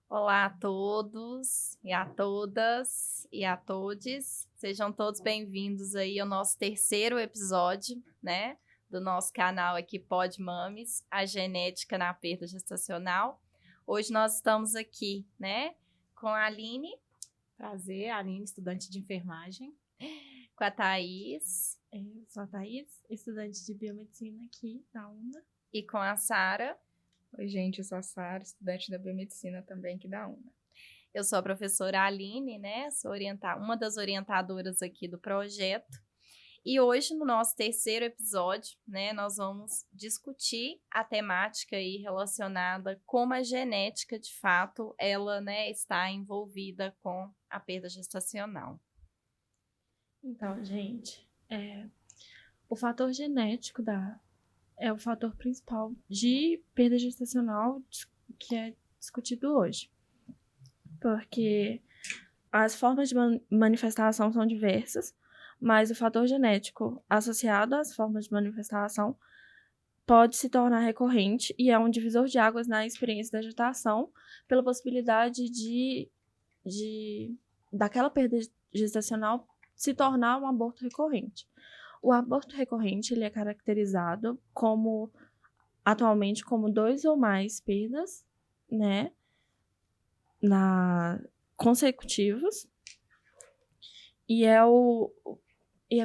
Olá a todos e a todas e a todes. Sejam todos bem-vindos aí ao nosso terceiro episódio, né, do nosso canal aqui Pod Mames, a genética na perda gestacional. Hoje nós estamos aqui, né, com a Aline. Prazer, Aline, estudante de enfermagem. Com a Thaís. Eu sou a Thaís, estudante de biomedicina aqui na UNA. E com a Sara. Oi, gente, eu sou a Sara, estudante da biomedicina também aqui da UNA. Eu sou a professora Aline, né? Sou uma das orientadoras aqui do projeto. E hoje, no nosso terceiro episódio, né, nós vamos discutir a temática aí relacionada como a genética, de fato, ela, né, está envolvida com a perda gestacional. Então, gente, o fator genético é o fator principal de perda gestacional que é discutido hoje. Porque as formas de manifestação são diversas, mas o fator genético associado às formas de manifestação pode se tornar recorrente e é um divisor de águas na experiência da gestação pela possibilidade daquela perda gestacional se tornar um aborto recorrente. O aborto recorrente ele é caracterizado atualmente como 2 ou mais perdas, né, consecutivos, e é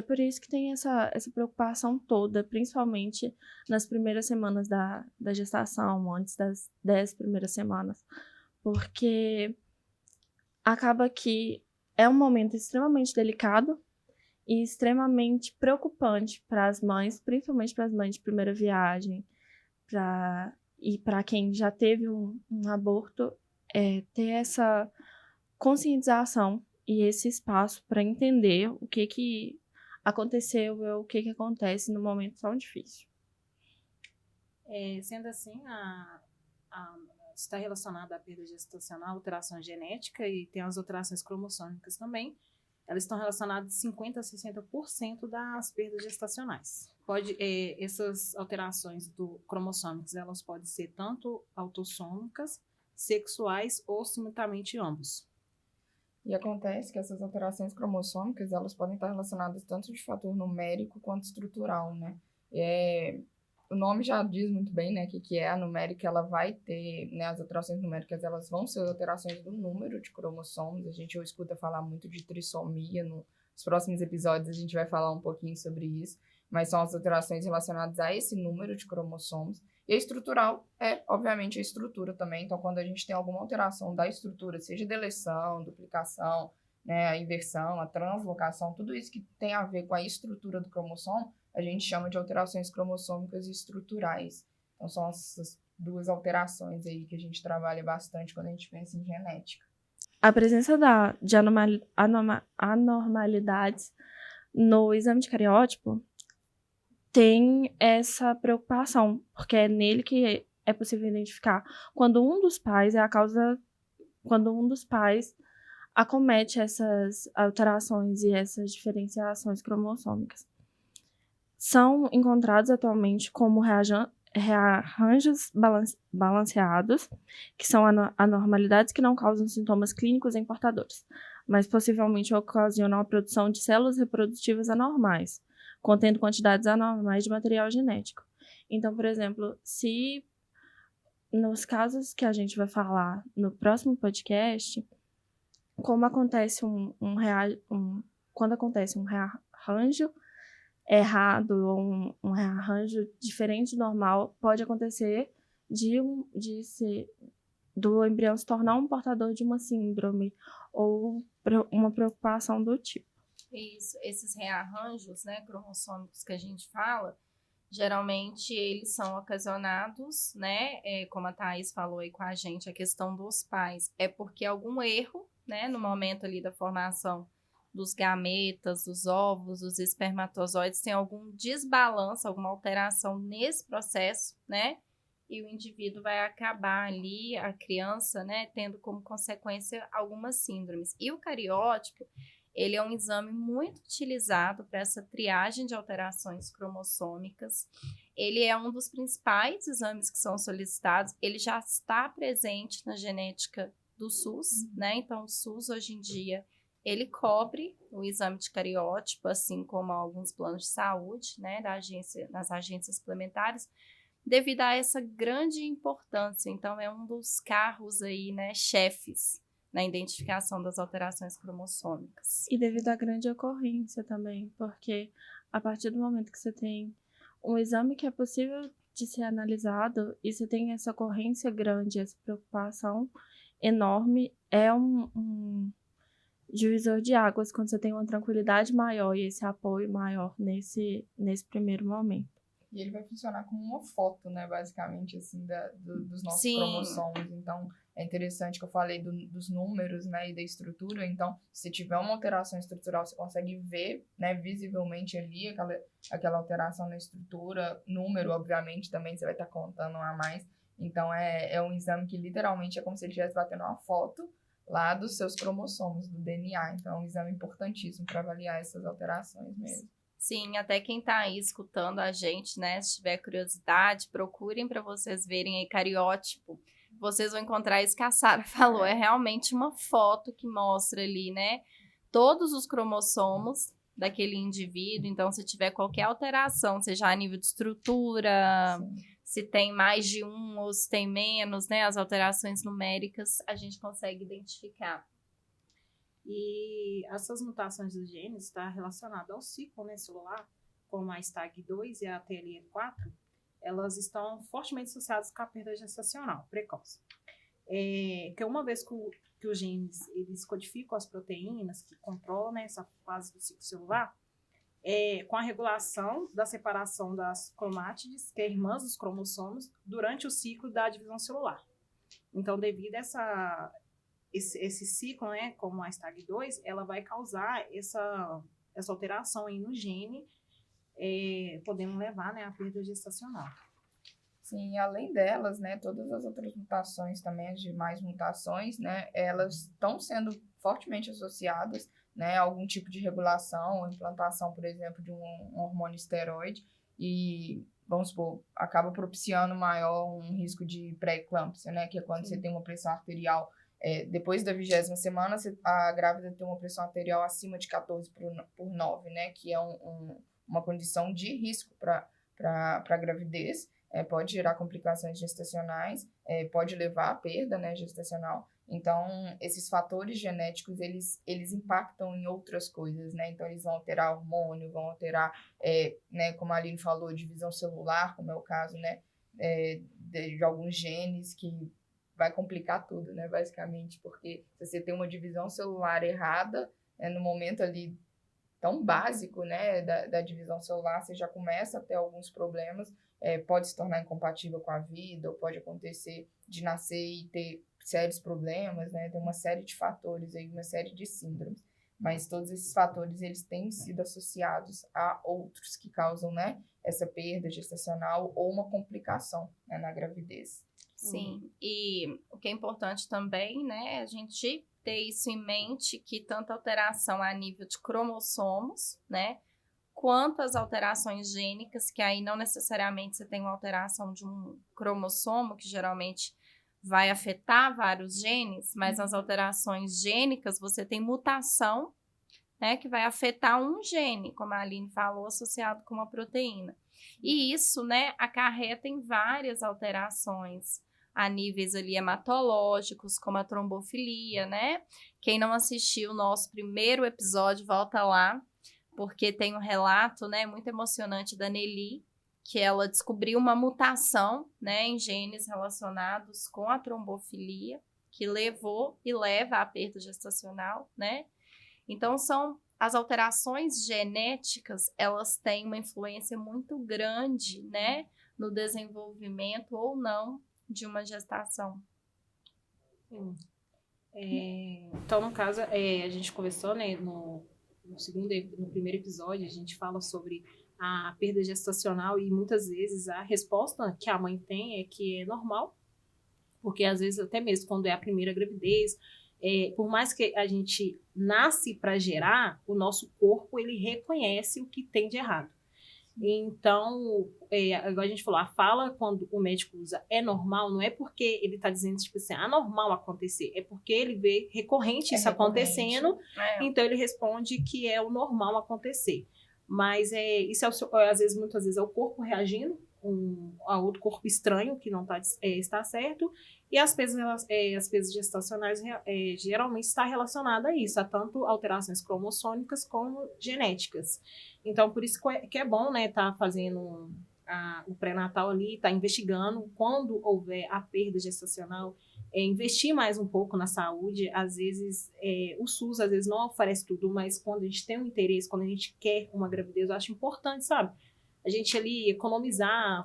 por isso que tem essa preocupação toda, principalmente nas primeiras semanas da gestação, antes das 10 primeiras semanas, porque acaba que é um momento extremamente delicado e extremamente preocupante para as mães, principalmente para as mães de primeira viagem, e para quem já teve um aborto, ter essa conscientização e esse espaço para entender o que aconteceu e o que acontece no momento tão difícil. Sendo assim, está relacionada à perda gestacional, alteração genética e tem as alterações cromossômicas também. Elas estão relacionadas 50% a 60% das perdas gestacionais. Essas alterações cromossômicas, elas podem ser tanto autossômicas, sexuais ou simultaneamente ambos. E acontece que essas alterações cromossômicas, elas podem estar relacionadas tanto de fator numérico quanto estrutural, né? O nome já diz muito bem, né, que é a numérica, ela vai ter, né, as alterações numéricas, elas vão ser as alterações do número de cromossomos. A gente escuta falar muito de trissomia, nos próximos episódios a gente vai falar um pouquinho sobre isso, mas são as alterações relacionadas a esse número de cromossomos. E a estrutural é, obviamente, a estrutura também. Então, quando a gente tem alguma alteração da estrutura, seja deleção, duplicação, né, a inversão, a translocação, tudo isso que tem a ver com a estrutura do cromossomo, a gente chama de alterações cromossômicas estruturais. Então, são essas duas alterações aí que a gente trabalha bastante quando a gente pensa em genética. A presença de anormalidades no exame de cariótipo tem essa preocupação, porque é nele que é possível identificar quando um dos pais acomete essas alterações e essas diferenciações cromossômicas. São encontrados atualmente como rearranjos balanceados, que são anormalidades que não causam sintomas clínicos em portadores, mas possivelmente ocasionam a produção de células reprodutivas anormais, contendo quantidades anormais de material genético. Então, por exemplo, se nos casos que a gente vai falar no próximo podcast, como acontece quando acontece um rearranjo errado ou um rearranjo diferente do normal, pode acontecer do embrião se tornar um portador de uma síndrome ou uma preocupação do tipo. Isso, esses rearranjos, né, cromossômicos que a gente fala, geralmente eles são ocasionados, né, como a Thaís falou aí com a gente, a questão dos pais, é porque algum erro, né, no momento ali da formação dos gametas, dos óvulos, dos espermatozoides, tem algum desbalanço, alguma alteração nesse processo, né, e o indivíduo vai acabar ali, a criança, né, tendo como consequência algumas síndromes. E o cariótipo, ele é um exame muito utilizado para essa triagem de alterações cromossômicas. Ele é um dos principais exames que são solicitados. Ele já está presente na genética do SUS, né? Então, o SUS, hoje em dia, ele cobre o exame de cariótipo, assim como alguns planos de saúde, né, nas agências suplementares, devido a essa grande importância. Então, é um dos carros aí, né, chefes na identificação das alterações cromossômicas. E devido à grande ocorrência também, porque a partir do momento que você tem um exame que é possível de ser analisado e você tem essa ocorrência grande, essa preocupação enorme, é um divisor de águas quando você tem uma tranquilidade maior e esse apoio maior nesse primeiro momento. E ele vai funcionar como uma foto, né, basicamente, assim, dos nossos Sim. cromossomos. Então, é interessante que eu falei dos números, né, e da estrutura. Então, se tiver uma alteração estrutural, você consegue ver, né, visivelmente ali aquela alteração na estrutura. Número, obviamente, também você vai estar contando a mais. Então, é um exame que literalmente é como se ele estivesse batendo uma foto lá dos seus cromossomos, do DNA. Então, é um exame importantíssimo para avaliar essas alterações mesmo. Sim, até quem está aí escutando a gente, né, se tiver curiosidade, procurem para vocês verem aí cariótipo. Vocês vão encontrar isso que a Sara falou, é realmente uma foto que mostra ali, né, todos os cromossomos daquele indivíduo. Então, se tiver qualquer alteração, seja a nível de estrutura, Sim. se tem mais de um ou se tem menos, né, as alterações numéricas, a gente consegue identificar. E essas mutações dos genes estão relacionadas ao ciclo, né, celular, como a STAG2 e a TLR4, elas estão fortemente associadas com a perda gestacional precoce. Que uma vez que os genes eles codificam as proteínas que controlam, né, essa fase do ciclo celular, com a regulação da separação das cromátides, que é irmãs dos cromossomos, durante o ciclo da divisão celular. Então, devido a esse ciclo, né, como a STAG2, ela vai causar essa alteração aí no gene, podendo levar, né, à perda gestacional. Sim, além delas, né, todas as outras mutações também, as demais mutações, né, elas estão sendo fortemente associadas, né, a algum tipo de regulação ou implantação, por exemplo, de um hormônio esteroide e, vamos supor, acaba propiciando um risco de pré-eclâmpsia, né, que é quando Sim. Você tem uma pressão arterial depois da 20ª semana, a grávida tem uma pressão arterial acima de 14/9, né, que é uma condição de risco para a gravidez. Pode gerar complicações gestacionais, pode levar à perda, né, gestacional. Então, esses fatores genéticos, eles impactam em outras coisas, né? Então, eles vão alterar hormônio, vão alterar, né, como a Aline falou, divisão celular, como é o caso, né, de alguns genes que vai complicar tudo, né, basicamente, porque se você tem uma divisão celular errada, no momento ali tão básico, né, da divisão celular, você já começa a ter alguns problemas, pode se tornar incompatível com a vida, ou pode acontecer de nascer e ter sérios problemas, né, tem uma série de fatores aí, uma série de síndromes, mas todos esses fatores, eles têm sido associados a outros que causam, né, essa perda gestacional ou uma complicação, né, na gravidez. Sim, e o que é importante também, né, a gente ter isso em mente, que tanto alteração a nível de cromossomos, né, quanto as alterações gênicas, que aí não necessariamente você tem uma alteração de um cromossomo, que geralmente vai afetar vários genes, mas as alterações gênicas, você tem mutação, né, que vai afetar um gene, como a Aline falou, associado com uma proteína. E isso, né, acarreta em várias alterações a níveis ali hematológicos, como a trombofilia, né? Quem não assistiu o nosso primeiro episódio, volta lá, porque tem um relato, né, muito emocionante da Nelly, que ela descobriu uma mutação, né, em genes relacionados com a trombofilia, que levou e leva à perda gestacional, né? Então, as alterações genéticas, elas têm uma influência muito grande, né, no desenvolvimento ou não de uma gestação. Sim. Então, no caso, a gente conversou, né, no primeiro episódio, a gente fala sobre a perda gestacional e muitas vezes a resposta que a mãe tem é que é normal, porque às vezes até mesmo quando é a primeira gravidez, por mais que a gente nasce para gerar, o nosso corpo ele reconhece o que tem de errado. Então, igual a gente falou, a fala, quando o médico usa é normal, não é porque ele está dizendo, tipo assim, anormal acontecer, é porque ele vê recorrente isso acontecendo, então ele responde que é o normal acontecer. Mas isso muitas vezes é o corpo reagindo a outro corpo estranho que não está certo, e as perdas gestacionais geralmente está relacionada a isso, a tanto alterações cromossômicas como genéticas. Então, por isso que é bom, né, tá fazendo o pré-natal ali, tá investigando quando houver a perda gestacional, investir mais um pouco na saúde. Às vezes, o SUS às vezes não oferece tudo, mas quando a gente tem um interesse, quando a gente quer uma gravidez, eu acho importante, sabe? A gente ali economizar,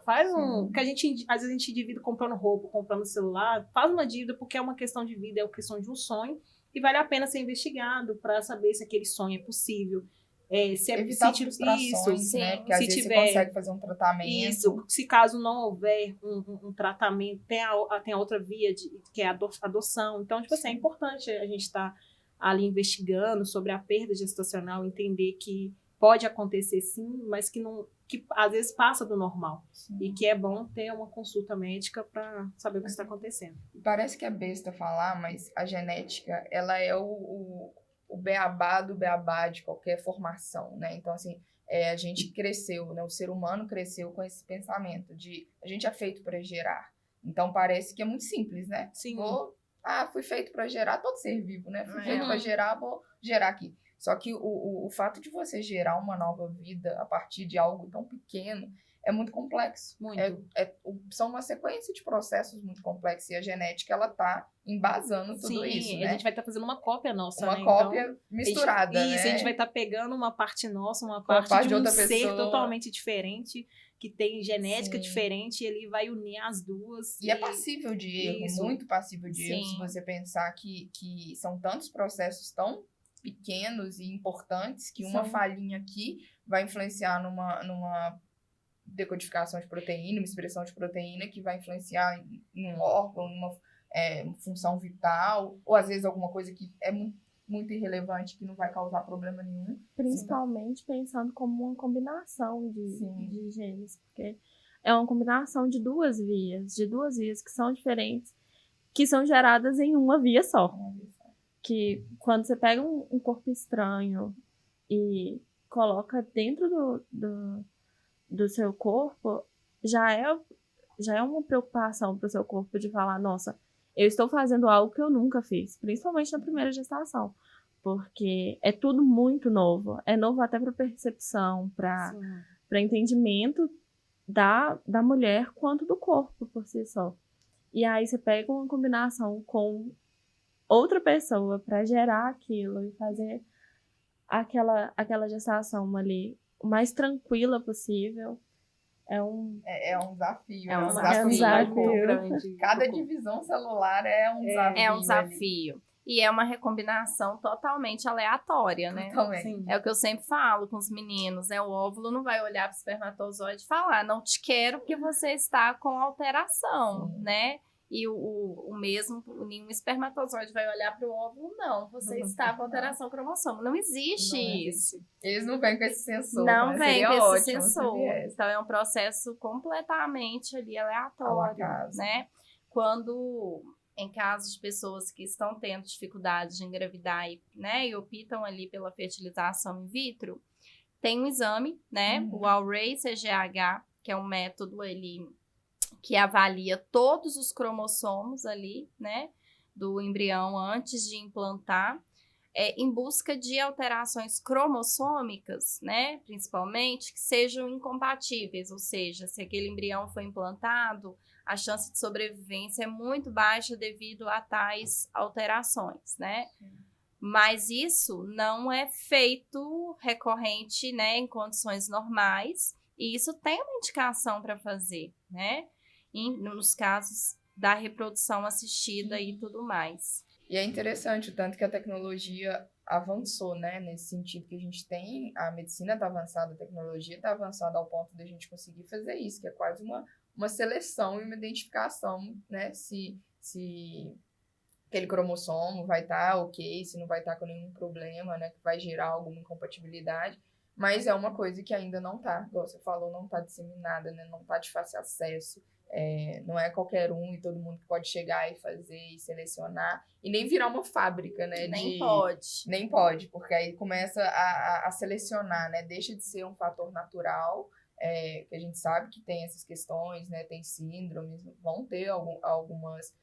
que às vezes a gente divide comprando roupa, comprando celular, faz uma dívida porque é uma questão de vida, é uma questão de um sonho, e vale a pena ser investigado para saber se aquele sonho é possível. Evitar frustrações, né? Porque às vezes você consegue fazer um tratamento. Isso, se caso não houver um tratamento, tem a outra via, que é a adoção. Então, tipo assim, é importante a gente estar ali investigando sobre a perda gestacional, entender que pode acontecer sim, mas que às vezes passa do normal. Sim. E que é bom ter uma consulta médica para saber o que está acontecendo. Parece que é besta falar, mas a genética, ela é o beabá do beabá de qualquer formação, né? Então, assim, a gente cresceu, né? O ser humano cresceu com esse pensamento de a gente é feito para gerar. Então, parece que é muito simples, né? Sim. Fui feito para gerar, todo ser vivo, né? Fui feito para gerar, vou gerar aqui. Só que o fato de você gerar uma nova vida a partir de algo tão pequeno é muito complexo. Muito. São uma sequência de processos muito complexos e a genética, ela tá embasando tudo isso, né? A gente vai estar fazendo uma cópia nossa, uma cópia então, misturada, né? Isso, a gente vai estar pegando uma parte nossa, uma parte de outra ser pessoa totalmente diferente, que tem genética diferente, e ele vai unir as duas. E é passível de erro, muito passível de erro, se você pensar que são tantos processos tão pequenos e importantes que uma falhinha aqui vai influenciar numa decodificação de proteína, uma expressão de proteína que vai influenciar em um órgão, uma função vital, ou às vezes alguma coisa que é muito irrelevante, que não vai causar problema nenhum. Principalmente pensando como uma combinação de genes, porque é uma combinação de duas vias que são diferentes, que são geradas em uma via só. Que quando você pega um corpo estranho e coloca dentro do seu corpo, já é uma preocupação para o seu corpo de falar, nossa, eu estou fazendo algo que eu nunca fiz, principalmente na primeira gestação, porque é tudo muito novo, é novo até para percepção, para entendimento da mulher quanto do corpo por si só. E aí você pega uma combinação com outra pessoa para gerar aquilo e fazer aquela gestação ali o mais tranquila possível. É um desafio. É um desafio grande. Cada divisão celular é um desafio. É um desafio. Ali. E é uma recombinação totalmente aleatória, né? Totalmente. É o que eu sempre falo com os meninos, né? O óvulo não vai olhar para o espermatozoide e falar, não te quero porque você está com alteração, né? E o mesmo, nenhum espermatozoide vai olhar para o óvulo, não. Você está com alteração cromossômica. Não existe isso. Eles não vêm com esse sensor. Não né? vem Seria com esse ótimo sensor. Então é um processo completamente ali aleatório, né? Quando, em casos de pessoas que estão tendo dificuldade de engravidar e optam ali pela fertilização in vitro, tem um exame, né? O Array-CGH, que é um método ali que avalia todos os cromossomos ali, né, do embrião antes de implantar, em busca de alterações cromossômicas, né, principalmente, que sejam incompatíveis, ou seja, se aquele embrião foi implantado, a chance de sobrevivência é muito baixa devido a tais alterações, né? Mas isso não é feito recorrente, né, em condições normais, e isso tem uma indicação para fazer, né? Nos casos da reprodução assistida e tudo mais. E é interessante o tanto que a tecnologia avançou, né? Nesse sentido que a gente tem, a medicina está avançada, a tecnologia está avançada ao ponto de a gente conseguir fazer isso, que é quase uma seleção e uma identificação, né? Se aquele cromossomo vai estar ok, se não vai estar com nenhum problema, né? Que vai gerar alguma incompatibilidade. mas é uma coisa que ainda não tá, igual você falou, não tá disseminada, né? Não tá de fácil acesso. Não é qualquer um e todo mundo que pode chegar e fazer e selecionar. E nem virar uma fábrica, né? Nem pode. Nem pode, porque aí começa a selecionar, né? Deixa de ser um fator natural, que a gente sabe que tem essas questões, né? Tem síndromes, vão ter algumas...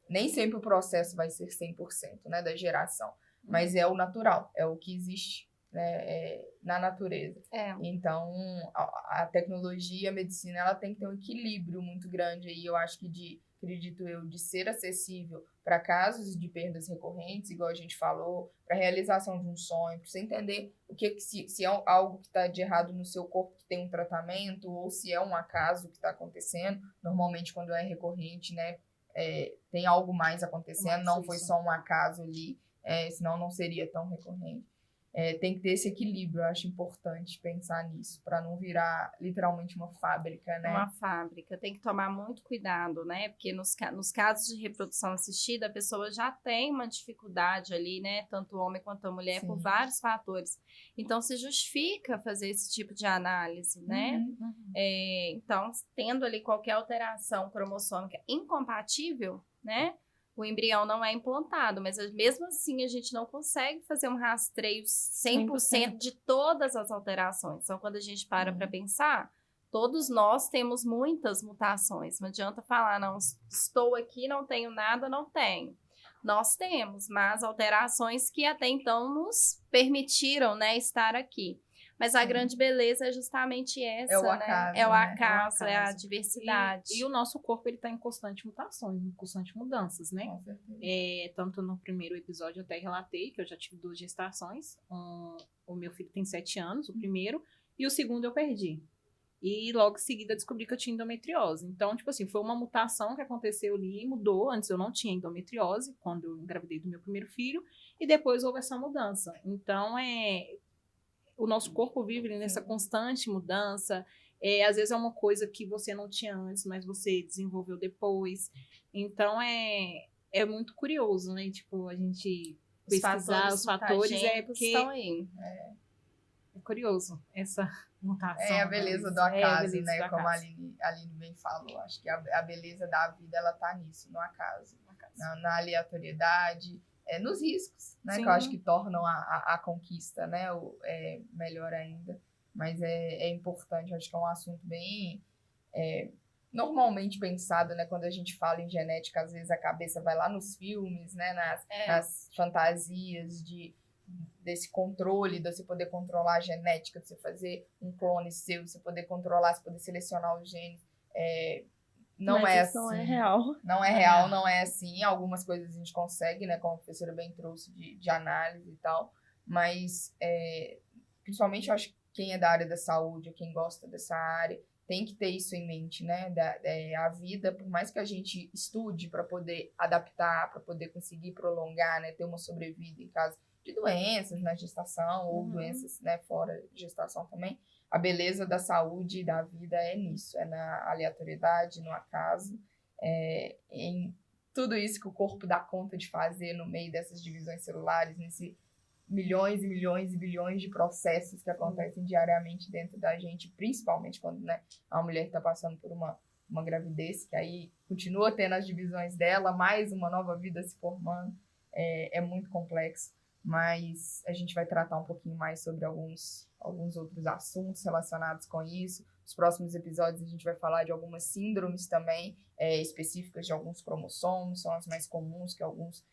nem sempre o processo vai ser 100%, né, da geração, mas é o natural, é o que existe, né, na natureza. Então, a tecnologia, a medicina, ela tem que ter um equilíbrio muito grande aí, eu acho que acredito eu, de ser acessível para casos de perdas recorrentes, igual a gente falou, para realização de um sonho, para você entender se é algo que está de errado no seu corpo que tem um tratamento, ou se é um acaso que está acontecendo. Normalmente, quando é recorrente, né, tem algo mais acontecendo, não foi só um acaso ali, senão não seria tão recorrente. Tem que ter esse equilíbrio, eu acho importante pensar nisso, para não virar literalmente uma fábrica, né? Uma fábrica, tem que tomar muito cuidado, né? Porque nos casos de reprodução assistida, a pessoa já tem uma dificuldade ali, né? Tanto o homem quanto a mulher, por vários fatores. Então, se justifica fazer esse tipo de análise, né? Então, tendo ali qualquer alteração cromossômica incompatível, né? O embrião não é implantado, mas mesmo assim a gente não consegue fazer um rastreio 100% de todas as alterações. Então, quando a gente para pensar, todos nós temos muitas mutações. Não adianta falar, não, estou aqui, não tenho nada, não tenho. Nós temos, mas alterações que até então nos permitiram, né, estar aqui. Mas a grande beleza é justamente essa, acaso, né? É o acaso, é a diversidade. E o nosso corpo, ele está em constante mutações, em constante mudanças, né? Com certeza. Tanto no primeiro episódio eu até relatei que eu já tive 2 gestações. O meu filho tem 7 anos, o primeiro, e o segundo eu perdi. E logo em seguida descobri que eu tinha endometriose. Então, tipo assim, foi uma mutação que aconteceu ali e mudou. Antes eu não tinha endometriose, quando eu engravidei do meu primeiro filho, e depois houve essa mudança. Então, o nosso corpo vive nessa constante mudança. Às vezes é uma coisa que você não tinha antes, mas você desenvolveu depois. Então, é muito curioso, né? Tipo, a gente pesquisar os fatores porque estão aí. É curioso essa mutação. É a beleza do acaso, né? Como a Aline bem falou. Acho que a beleza da vida, ela tá nisso, no acaso. Na aleatoriedade, nos riscos, né? Que eu acho que tornam a conquista, né? Melhor ainda. Mas é importante, acho que é um assunto bem normalmente pensado, né? Quando a gente fala em genética, às vezes a cabeça vai lá nos filmes, né? Nas fantasias desse controle, de você poder controlar a genética, de você fazer um clone seu, de você poder controlar, você poder selecionar os genes. Não é assim. Não é real. Não é real, não é assim. Algumas coisas a gente consegue, né? Como a professora bem trouxe de análise e tal. Mas, principalmente, eu acho que quem é da área da saúde, quem gosta dessa área, tem que ter isso em mente, né? A vida, por mais que a gente estude para poder adaptar, para poder conseguir prolongar, né? Ter uma sobrevida em caso de doenças na gestação ou doenças, né, fora de gestação também. A beleza da saúde e da vida é nisso, é na aleatoriedade, no acaso, em tudo isso que o corpo dá conta de fazer no meio dessas divisões celulares, nesse milhões e milhões e bilhões de processos que acontecem diariamente dentro da gente, principalmente quando, né, a mulher está passando por uma gravidez, que aí continua tendo as divisões dela, mais uma nova vida se formando, é muito complexo. Mas a gente vai tratar um pouquinho mais sobre alguns outros assuntos relacionados com isso. Nos próximos episódios a gente vai falar de algumas síndromes também, específicas de alguns cromossomos, são as mais comuns que alguns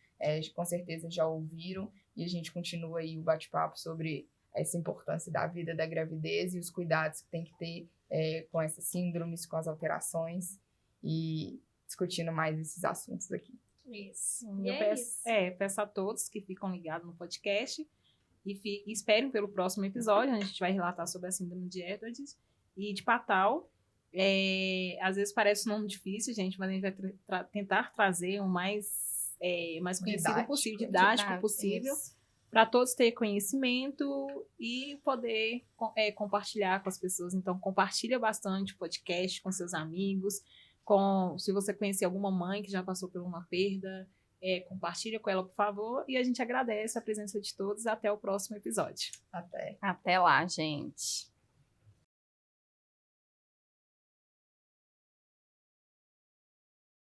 com certeza já ouviram, e a gente continua aí o bate-papo sobre essa importância da vida, da gravidez e os cuidados que tem que ter com essas síndromes, com as alterações, e discutindo mais esses assuntos aqui. Isso. Eu peço a todos que ficam ligados no podcast e esperem pelo próximo episódio, onde a gente vai relatar sobre a síndrome de Edwards e de Patal. Às vezes parece um nome difícil, gente, mas a gente vai tentar trazer o mais conhecido possível, didático possível, para todos terem conhecimento e poder compartilhar com as pessoas. Então, compartilha bastante o podcast com seus amigos, se você conhecer alguma mãe que já passou por uma perda, compartilha com ela, por favor, e a gente agradece a presença de todos. Até o próximo episódio. Até. Até lá, gente.